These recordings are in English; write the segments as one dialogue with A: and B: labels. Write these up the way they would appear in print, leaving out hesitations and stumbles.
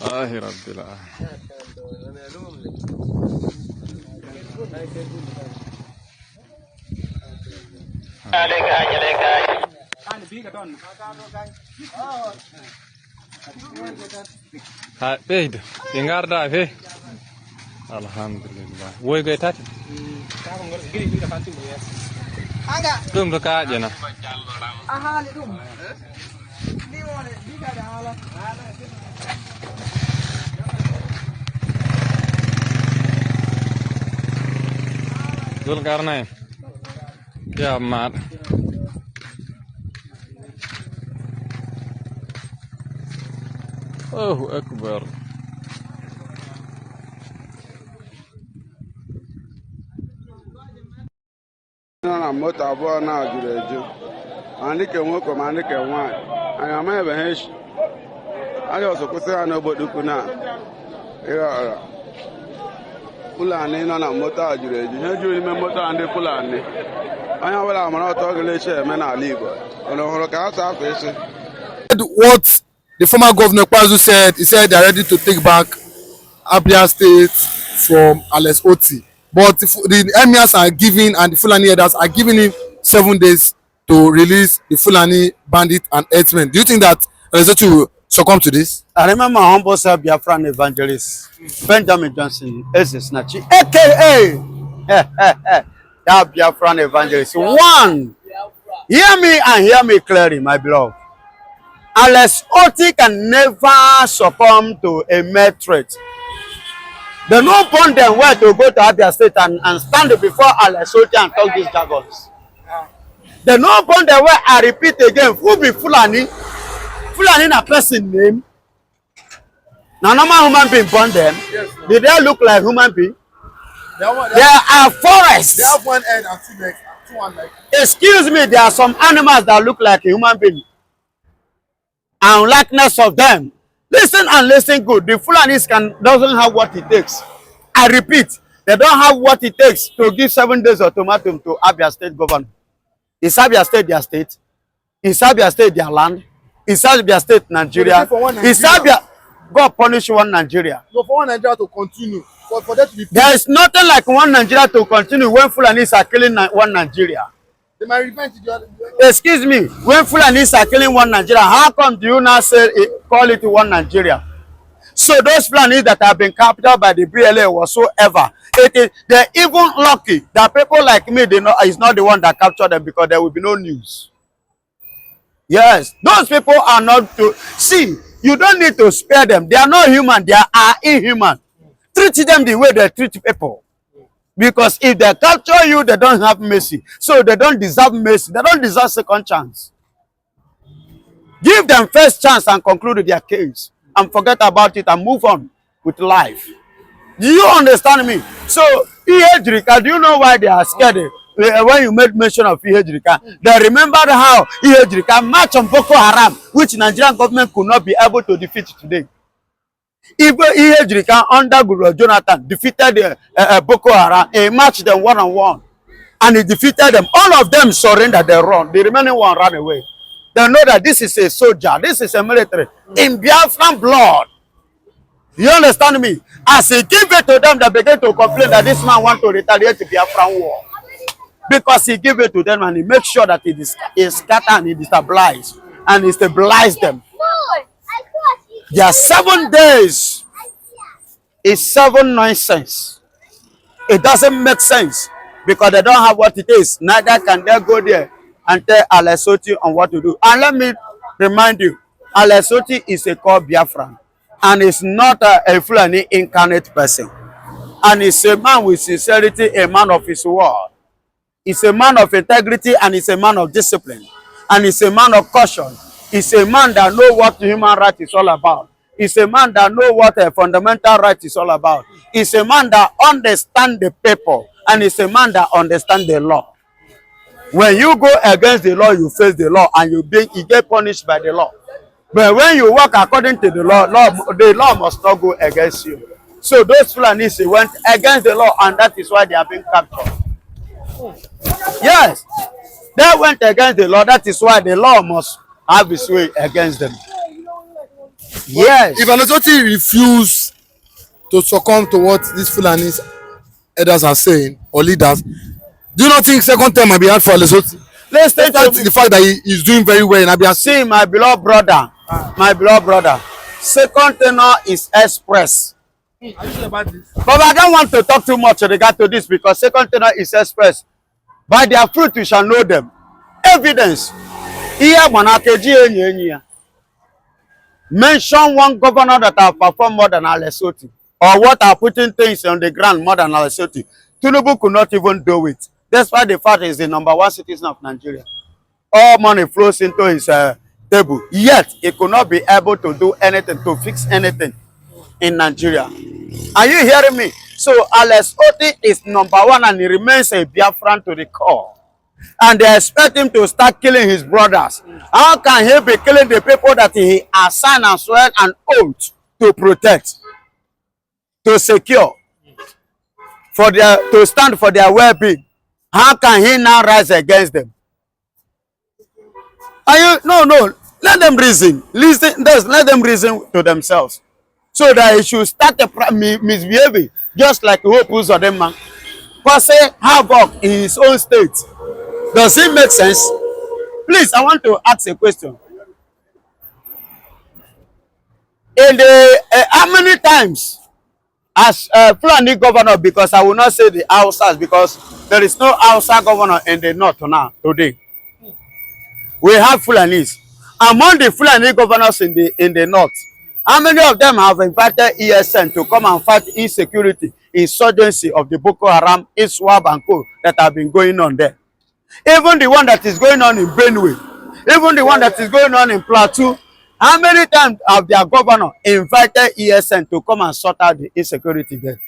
A: آه رب العالمين. Hai, beda. Tinggal dah, be. Alhamdulillah. Woi gay tadi. Tum tu kah je na. Dul karena ya mat. Oh akbar.
B: Na moto abụọ na juru eju ma ndị ke nwoke ma ndị ke nwaanyị anyị amaghị ebe ha echi anyị ọzọ kwụsị ha n'obodo ukwu na ịghọrọ Fulani nọ na moto a juru eju ihe juru n'ime moto a ndị Fulani onye ọbụla mara ọtọ ọgụla echi eme n'ala Igbo ụlọ hụrụ ka ha tụ afọ echi.
C: What the former governor Kwazu said, he said they are ready to take back Abia State from Alex Otti. But the Emirs are giving and the Fulani elders are giving him 7 days to release the Fulani bandit and Herdsmen. Do you think that Lesotho will succumb to this?
D: I remember my humble self, Biafran evangelist, Benjamin Johnson, Snachi, aka that Biafran evangelist. One, hear me and hear me clearly, my beloved. Alex Otti can never succumb to a mere threat. They don't want them where to go to Abia State and stand before Alex Otti and talk these jargons. They don't want them where, I repeat again, who be Fulani? Fulani na person name. Now normal human being born them. Yes, did they look like human being? There are forests.
C: They have one head and two legs.
D: Excuse me, there are some animals that look like a human being. And likeness of them. Listen and listen good. The Fulanis doesn't have what it takes. I repeat, they don't have what it takes to give 7 days ultimatum to Abia State government. Is Abia State their state? Is Abia State their land? Is Abia State Nigeria? Is Abia God punish one Nigeria?
C: No, for one Nigeria to continue. For that to be
D: there is nothing like one Nigeria to continue when Fulanis are killing one Nigeria.
C: They might revenge the other.
D: Excuse me, when Fulanis are killing one Nigeria, how come do you now say call it one Nigeria? So those Fulanis that have been captured by the BLA whatsoever, they're even lucky that people like me, they know is not the one that captured them because there will be no news. Yes, those people are not to see. You don't need to spare them. They are not human. They are inhuman. Treat them the way they treat people. Because if they capture you, they don't have mercy. So they don't deserve mercy. They don't deserve second chance. Give them first chance and conclude their case. And forget about it and move on with life. Do you understand me? So, Ihejrika, do you know why they are scared? When you made mention of Ihejrika, they remembered how Ihejrika marched on Boko Haram, which Nigerian government could not be able to defeat today. If Ihejrika under Guru Jonathan defeated Boko Haram, he matched them one-on-one. And he defeated them. All of them surrendered, they run. The remaining one ran away. They know that this is a soldier, this is a military. In Biafran blood. You understand me? As he gave it to them, they began to complain that this man wants to retaliate the Biafran war. Because he gave it to them and he makes sure that it is scattered and he destabilized. And he stabilized them. There are 7 days. It's 7 nonsense. It doesn't make sense because they don't have what it is. Neither can they go there and tell Alex Otti on what to do. And let me remind you, Alex Otti is a core Biafran and is not a Fulani incarnate person. And he's a man with sincerity, a man of his word. He's a man of integrity and he's a man of discipline. And he's a man of caution. He's a man that knows what human rights is all about. He's a man that knows what a fundamental right is all about. He's a man that understands the people. And he's a man that understands the law. When you go against the law, you face the law and you get punished by the law. But when you work according to the law must not go against you. So those Fulanis went against the law and that is why they are being captured. Yes, they went against the law. That is why the law must have its way against them. Yes.
C: If Ales Otti refuse to succumb to what these Fulani elders are saying or leaders, do you not think second term might be hard for Ales Otti?
D: Listen to
C: the fact that he is doing very well in Abia.
D: See, my beloved brother, second tenor is express.
C: Are you sure about this?
D: But I don't want to talk too much in regard to this because second tenor is express. By their fruit we shall know them. Evidence. Mention one governor that have performed more than Ales Otti, or what are putting things on the ground more than Ales Otti. Tinubu could not even do it. Despite the fact he's the #1 citizen of Nigeria. All money flows into his table. Yet, he could not be able to do anything, to fix anything in Nigeria. Are you hearing me? So, Ales Otti is #1 and he remains a Biafran to the core. And they expect him to start killing his brothers. How can he be killing the people that he assigned and sworn an oath to protect, to secure, to stand for their well-being? How can he now rise against them? Are you no? Let them reason. Let them reason to themselves, so that he should start misbehaving just like Hope Uzodinma, causing havoc in his own state. Does it make sense? Please, I want to ask a question. In the how many times as Fulani governor, because I will not say the Hausas, because there is no Hausa governor in the north now today. We have Fulanis. Among the Fulani governors in the north, how many of them have invited ESN to come and fight insecurity, insurgency of the Boko Haram, ISWAP and Co that have been going on there? Even the one that is going on in Benue, even the one that is going on in Plateau, how many times have their governor invited ESN to come and sort out the insecurity there?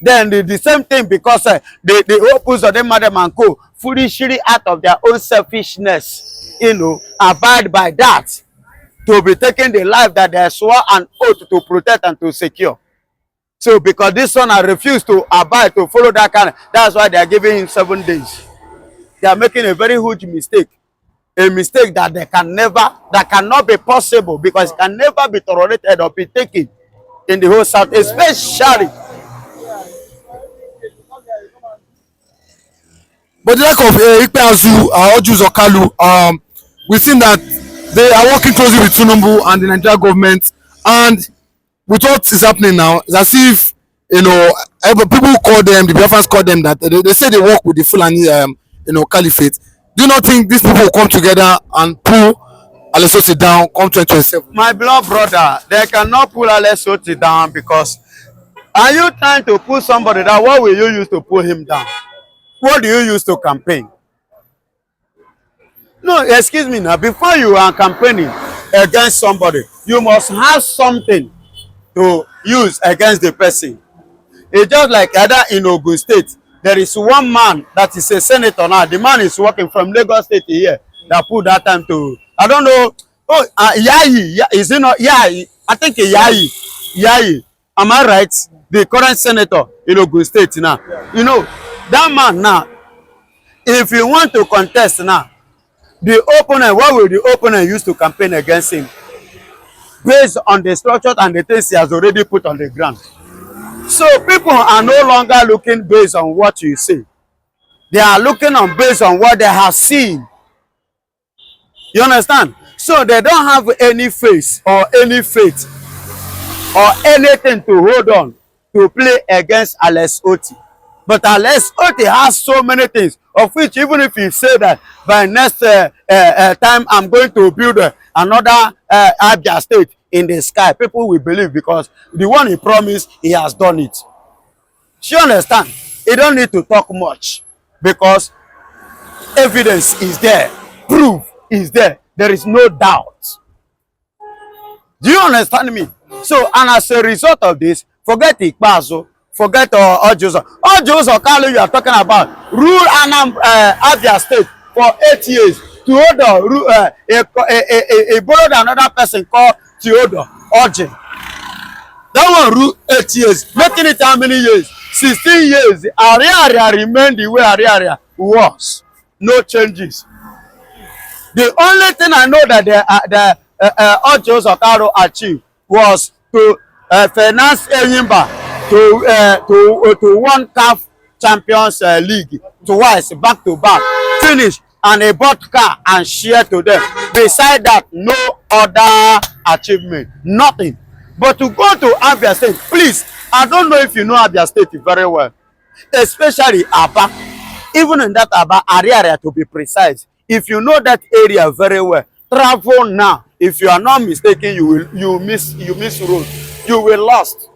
D: Then the same thing, because the opus of them, Madam and Co, foolishly out of their own selfishness, abide by that to be taking the life that they swore an oath to protect and to secure. So because this one has refused to abide, to follow that kind, that's why they are giving him 7 days. They are making a very huge mistake. A mistake that cannot be possible, because it can never be tolerated or be taken in the whole South, especially.
C: But the lack of Ikpeazu or Ojus or Kalu, we've seen that they are working closely with Tinubu and the Nigerian government, and with what is happening now, it's as if people call them, the Biafrans call them that they say they work with the Fulani caliphate. Do you not think these people will come together and pull Ales Otti down come 2027?
D: My beloved brother, they cannot pull Ales Otti down, because are you trying to pull somebody down? What will you use to pull him down? What do you use to campaign? No, excuse me now. Before you are campaigning against somebody, you must have something to use against the person. It's just like either in Ogun State, there is one man that is a senator now. The man is working from Lagos State here. That put that time to, I don't know. Oh, Yayi, is it not Yayi? I think Yayi. Yayi. Am I right? The current senator in Ogun State now. That man now, if you want to contest now, the opponent, what will the opponent use to campaign against him? Based on the structure and the things he has already put on the ground. So people are no longer looking based on what you say. They are looking based on what they have seen. You understand? So they don't have any face or any faith or anything to hold on to play against Ales Otti. But Ales Otti has so many things, of which even if you say that by next time I'm going to build another Abia state in the sky, people will believe, because the one he promised, he has done it. You understand? You don't need to talk much, because evidence is there, proof is there. There is no doubt. Do you understand me? So, and as a result of this, forget Ikpeazu, forget Ojus or Kalu you are talking about, rule Abia state for 8 years. Theodore he borrowed another person called Theodore Otti. That one ruled 8 years, making it how many years? 16 years. Area remained the way area was. No changes. The only thing I know that Otti Osokaro achieved was to finance Enyimba to one CAF Champions League twice back to back, finish, and he bought car and share to them. Beside that, no other achievement, nothing. But to go to Abia State, please, I don't know if you know Abia State very well, especially Aba. Even in that Aba area, to be precise, if you know that area very well, travel now. If you are not mistaken, you miss road. You will lost.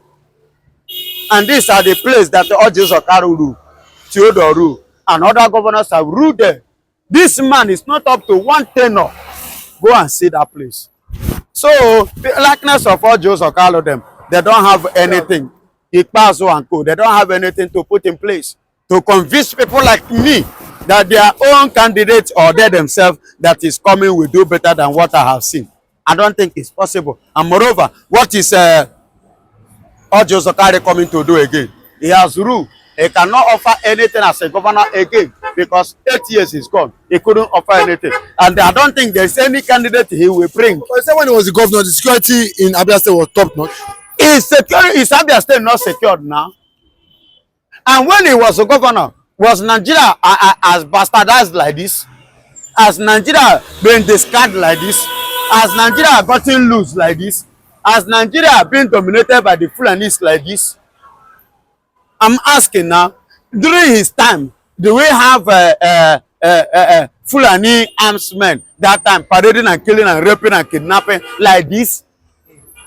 D: And these are the place that the Otti Osokaro rule, Theodore rule, and other governors have ruled there. This man is not up to one tenor. Go and see that place. So the likeness of Otti Osokaro, them, they don't have anything. Ikpazo and co, they don't have anything to put in place to convince people like me that their own candidate or they themselves that is coming will do better than what I have seen. I don't think it's possible. And moreover, what is Otti Osokaro coming to do again? He has ruled. He cannot offer anything as a governor again because 8 years is gone. He couldn't offer anything. And I don't think there's any candidate he will bring.
C: But I said when he was the governor, the security in Abia State was top notch.
D: Is Abia State not secured now? And when he was a governor, was Nigeria as bastardized like this? Has Nigeria been discarded like this? Has Nigeria gotten loose like this? Has Nigeria been dominated by the Fulanis like this? I'm asking now, during his time, do we have Fulani armsmen that time parading and killing and raping and kidnapping like this?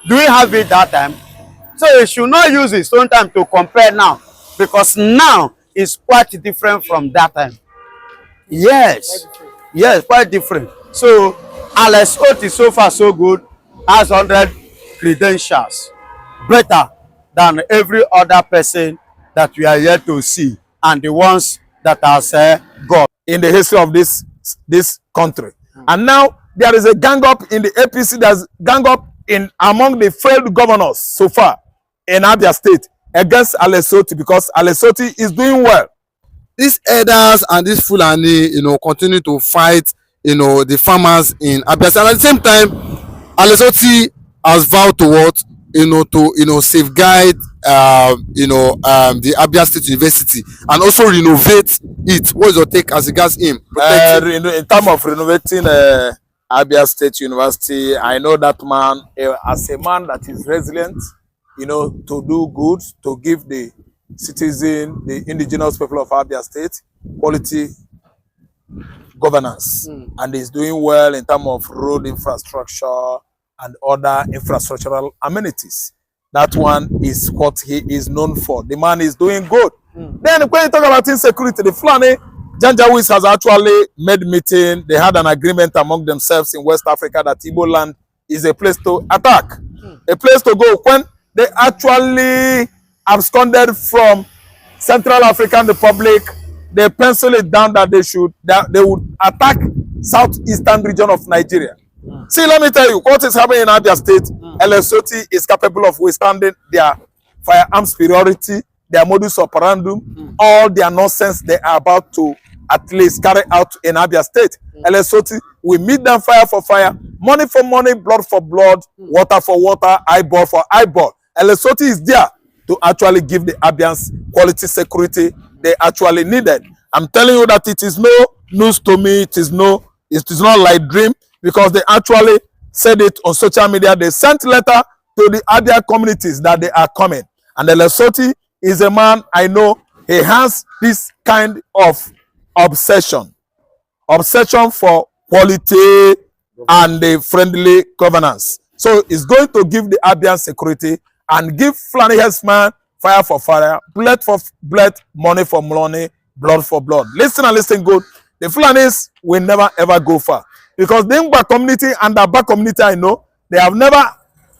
D: Do we have it that time? So he should not use his own time to compare now, because now is quite different from that time. Yes, yes, quite different. So Alex Otti so far so good, has 100 credentials, better than every other person that we are yet to see, and the ones that are said God
E: in the history of this country. And now there is a gang up in the APC. There's gang up in among the failed governors so far in Abia State against Alex Otti, because Alex Otti is doing well.
C: These elders and this Fulani, continue to fight, the farmers in Abia State. And at the same time, Alex Otti has vowed to what? To safeguard the Abia State University and also renovate it. What is your take as regards him?
E: In terms of renovating Abia State University, I know that man as a man that is resilient, to do good, to give the citizen, the indigenous people of Abia State, quality governance. And he's doing well in terms of road infrastructure and other infrastructural amenities. That one is what he is known for. The man is doing good. Then when you talk about insecurity, the Fulani Janjaweed has actually made meeting. They had an agreement among themselves in West Africa that Igbo land is a place to attack, a place to go. When they actually absconded from Central African Republic, they penciled it down that they would attack southeastern region of Nigeria. See, let me tell you what is happening in Abia State. Alex Otti is capable of withstanding their firearms superiority, their modus operandum, all their nonsense they are about to at least carry out in Abia State. Alex Otti will meet them fire for fire, money for money, blood for blood, water for water, eyeball for eyeball. Alex Otti is there to actually give the Abians quality security they actually needed. I'm telling you that it is no news to me. It is not like dream, because they actually said it on social media. They sent letter to the Abia communities that they are coming. And Alex Otti is a man, I know, he has this kind of obsession for quality and the friendly governance. So it's going to give the Abian security and give Fulani Herdsmen fire for fire, blood for blood, money for money, blood for blood. Listen and listen good. The Fulanis will never ever go far, because the Ngba community and the Aba community, I know, they have never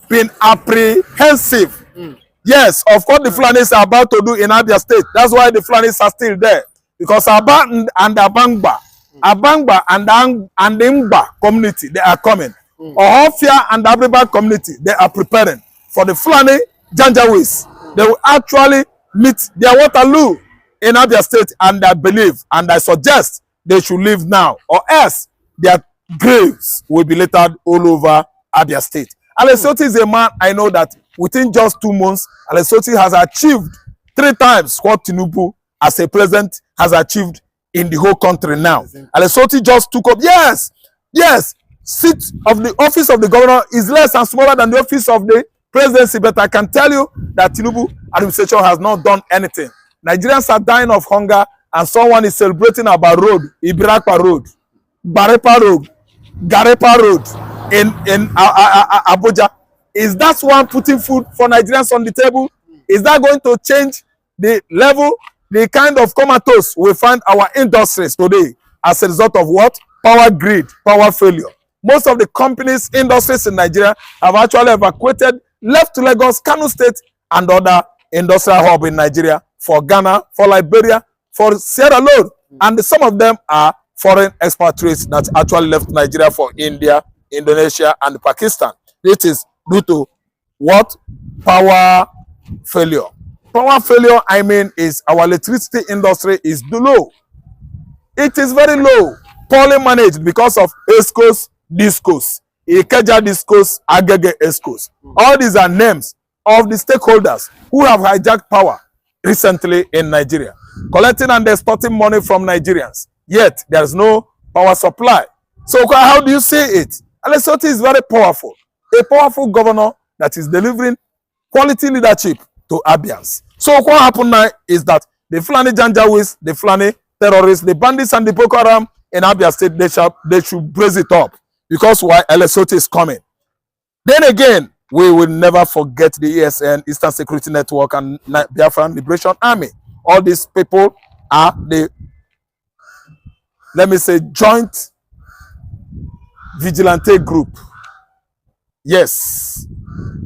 E: been apprehensive. Yes, of course the Fulanis are about to do in Abia State. That's why the Fulanis are still there, because Aba and Abangba and the Ngba community, they are coming. Ohofia and the Abriba community, they are preparing for the Fulani Janjaweed. They will actually meet their Waterloo in Abia State, and I believe and I suggest they should leave now, or else their graves will be littered all over Abia State. Otti is a man I know that within just 2 months, Otti has achieved 3 times what Tinubu as a president has achieved in the whole country now. Otti just took up, yes, seat of the office of the governor is less and smaller than the office of the presidency, but I can tell you that Tinubu administration has not done anything. Nigerians are dying of hunger, and someone is celebrating about road, Ibirakpa Road, Barepa Road, Garepa Road in Abuja. Is that one putting food for Nigerians on the table? Is that going to change the level, the kind of comatose we find our industries today as a result of what? Power grid, power failure. Most of the companies, industries in Nigeria have actually evacuated, left to Lagos, Kano State, and other industrial hub in Nigeria for Ghana, for Liberia, for Sierra Leone, and some of them are foreign expatriates that actually left Nigeria for India, Indonesia, and Pakistan. It is due to what? Power failure. Power failure, I mean, is our electricity industry is low. It is very low, poorly managed because of ESCOs, DISCOs, Ikeja DISCOs, Agege ESCOs. All these are names of the stakeholders who have hijacked power recently in Nigeria, collecting and extorting money from Nigerians. Yet there is no power supply. So how do you see it? Otti is very powerful, a powerful governor that is delivering quality leadership to Abians. So what happened now is that the Fulani Janjaweeds, the Fulani terrorists, the bandits, and the Boko Haram in Abia State, they should brace it up, because why? Otti is coming. Then again, we will never forget the ESN, Eastern Security Network, and Biafran Liberation Army. All these people are the, let me say, joint vigilante group. Yes,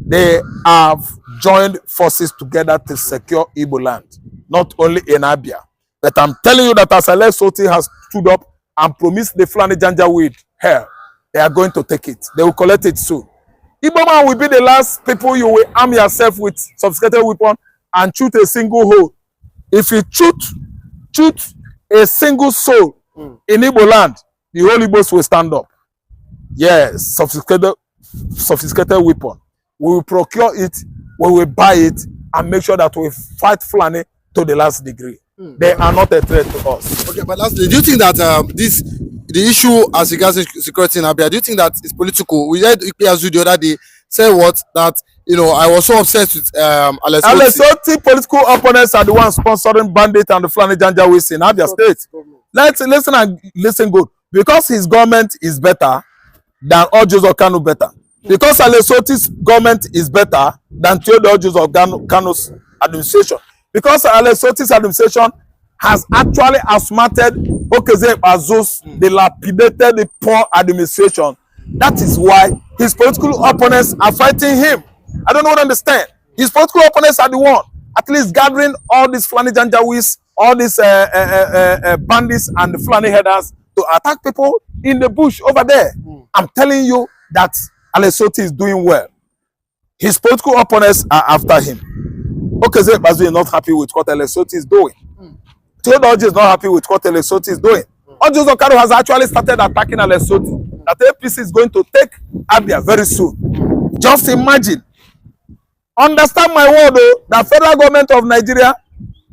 E: they have joined forces together to secure Igbo land, not only in Abia. But I'm telling you that as Otti has stood up and promised the Fulani Janjaweed here, they are going to take it. They will collect it soon. Igbo man will be the last people you will arm yourself with sophisticated weapon and shoot a single hole. If you shoot a single soul in Igbo land, the Holy Ghost will stand up. Yes, sophisticated weapon. We will procure it, we will buy it, and make sure that we fight Fulani to the last degree. They are not a threat to us.
C: Okay, but lastly, do you think that the issue as regards security in Abia, do you think that it's political? We heard Ikpeazu the other day say what? That, you know, I was so obsessed with
E: Otti political opponents are the ones sponsoring bandit and the Fulani Janjaweeds in Abia State. Let's listen and listen good. Because his government is better than Ojo's Kanu better. Because Otti's government is better than Theodore Ojo's Kanu's administration. Because Otti's administration has actually outsmarted Okeze Azus, dilapidated the poor administration. That is why his political opponents are fighting him. I don't understand. His political opponents are the one at least gathering all these Fulani Janjaweeds, all these bandits and the Fulani headers to attack people in the bush over there. I'm telling you that Otti is doing well. His political opponents are after him. Okeze Bazu is not happy with what Otti is doing. Theodore is not happy with what Otti is doing. Ojo Zokaro has actually started attacking Otti. That APC is going to take Abia very soon. Just imagine. Understand my word, though, the federal government of Nigeria,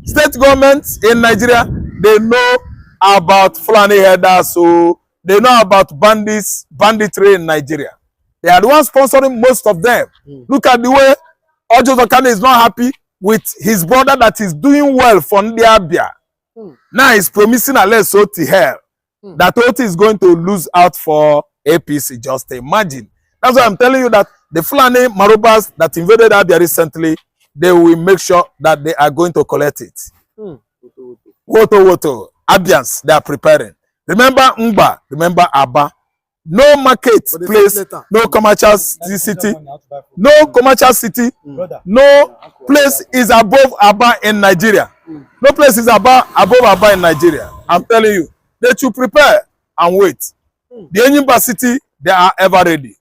E: state governments in Nigeria, they know about Fulani headers, so they know about banditry in Nigeria. They are the ones sponsoring most of them. Look at the way Ojo Zokaro is not happy with his brother that is doing well for the Abia. Now he's promising Otti here that Otti is going to lose out for APC. Just imagine. That's why I'm telling you that the Fulani Marubas that invaded Abia recently, they will make sure that they are going to collect it. Woto. Abians, they are preparing. Remember Ngba, remember Aba. No market place, no commercial city, no commercial city, no place is above Aba in Nigeria. No place is above Aba in Nigeria. I'm telling you, they should prepare and wait. The Enyimba city, they are ever ready.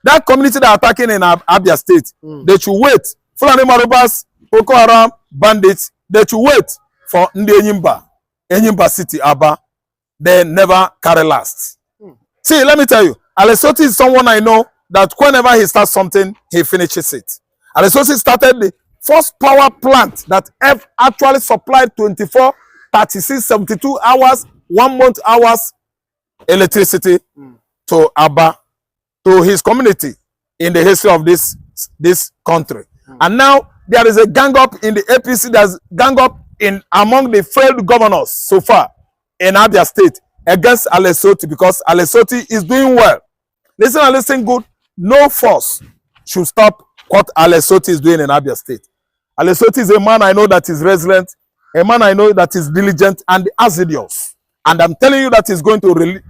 E: That community that are attacking in Abia State, they should wait. Fulani Marubas, Boko Haram, bandits, they should wait for the Enyimba city, Aba. They never carry last. See, let me tell you, Otti is someone I know that whenever he starts something, he finishes it. Alesoti started the first power plant that actually supplied 24, 36, 72 hours, 1 month hours electricity to Abia, to his community in the history of this country. And now there is a gang up in the APC, there's gang up in among the failed governors so far in Abia State against Alesoti, because Alesoti is doing well. Listen and listen good. No force should stop what Alesoti is doing in Abia State. Alesoti is a man I know that is resilient, a man I know that is diligent and assiduous. And I'm telling you that he's going to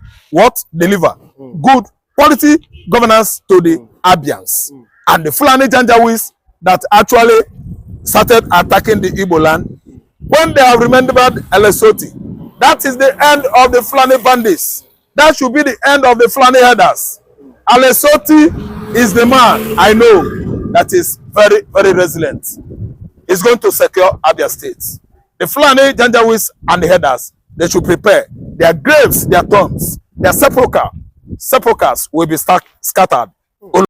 E: deliver good quality governance to the Abians. And the Fulani Janjaweeds that actually started attacking the Igbo land, when they have remembered Alesoti, that is the end of the Fulani bandits. That should be the end of the Fulani herders. Alesoti is the man I know that is very, very resilient. He's going to secure Abia State. The Fulani Janjaweeds and the herders, they should prepare. Their graves, their tombs, their sepulchres will be scattered